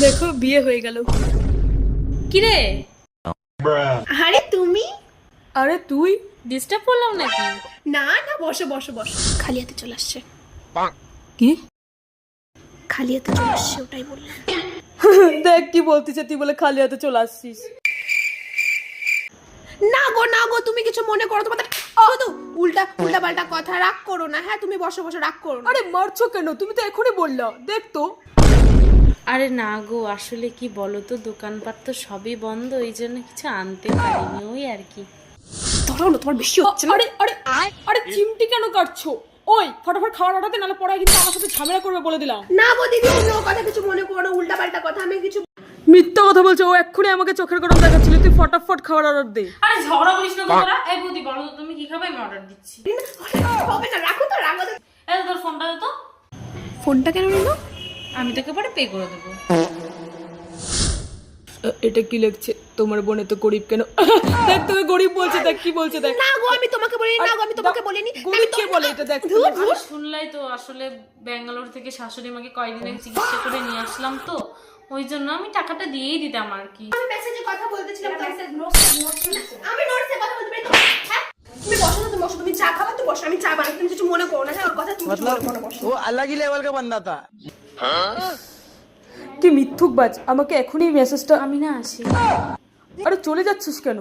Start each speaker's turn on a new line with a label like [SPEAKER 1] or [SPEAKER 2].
[SPEAKER 1] দেখো বিয়ে হয়ে গেল।
[SPEAKER 2] কিরে,
[SPEAKER 3] আরে তুমি?
[SPEAKER 1] আরে তুই?
[SPEAKER 2] ডিস্টার্ব করলাম নাকি?
[SPEAKER 3] না না, বসো বসো বসো। খালি হাতে চলে আসছে।
[SPEAKER 1] কি?
[SPEAKER 3] খালি হাতে চলে আসছে, ওটাই বললাম।
[SPEAKER 1] দেখ কি বলতিছে, তুই বলে খালি হাতে চলে আসছিস।
[SPEAKER 3] না গো না গো, তুমি কিছু মনে করো, তোমাদের শুধু উল্টা উল্টা পাল্টা কথা। রাগ করো না, হ্যাঁ তুমি বসো বসো, রাগ করো না।
[SPEAKER 1] আরে মারছো কেন? তুমি তো এখনই বললা। দেখ তো।
[SPEAKER 2] আরে না গো, আসলে কি বলো তো, দোকানপাট তো সবই বন্ধ, এই জন্য কিছু আনতে পারিনি, ওই আর কি।
[SPEAKER 3] ধরো না, তোমার বেশি হচ্ছে না।
[SPEAKER 1] আরে আরে আরে চিমটি কেন কাটছো? ওই ফটাফট খাওয়ার অর্ডার নাহলে পরে কিন্তু আমার সাথে ঝামেলা করবে বলে দিলাম।
[SPEAKER 3] না গো দিদি, তুমি ও কথা কিছু মনে করো না, উল্টা পাল্টা কথা আমি কিছু।
[SPEAKER 1] মিথ্যা কথা বলছো। ও এক্ষুনি আমাকে চোখের গরম দেখাচ্ছিল। তুই ফটাফট খাওয়ার অর্ডার দে।
[SPEAKER 2] আরে ঝগড়া করিস না তোরা। এই বৌদি বলো তো, তুমি কি খাবে? আমি অর্ডার দিচ্ছি।
[SPEAKER 3] হবে না, রাখো তো, রাখো তো।
[SPEAKER 2] এই তোর ফোনটা দে তো।
[SPEAKER 3] ফোনটা কেন নিল?
[SPEAKER 2] আমি তোকে পরে পে করে দেবো।
[SPEAKER 1] এটা কি লিখছে? তোমার বোনে তো গরিব কেন? দেখ তোকে গরিব বলছে, দেখ কি বলছে দেখ।
[SPEAKER 3] না গো, আমি তোমাকে বলিনি, না গো আমি তোমাকে বলিনি।
[SPEAKER 1] গরিব কে বলে এটা? দেখ
[SPEAKER 2] আরে শুনলাই তো, আসলে ব্যাঙ্গালোর থেকে শাশুড়ি মাকে কয়েকদিন আগে চিকিৎসা করে নিয়ে আসলাম তো, ওই জন্য আমি টাকাটা দিয়েই দিতাম আর কি।
[SPEAKER 3] আমি মেসেজে কথা বলতেছিলাম, মেসেজ আমি নোটসে কথা বলতে পারি তো। হ্যাঁ তুমি বসো না, তুমি বসো, তুমি চা খাবা তো বসো, আমি চা বানাই, তুমি কিছু মনে করো না। হ্যাঁ ওর কথা তুমি কিছু মনে করো না, বসো।
[SPEAKER 4] वो अलग ही लेवल का बंदा था।
[SPEAKER 1] কি মিথ্যুক বাজ, আমাকে এখনই মেসেজটা।
[SPEAKER 2] আমি না আসি।
[SPEAKER 1] আরে চলে যাচ্ছিস কেন?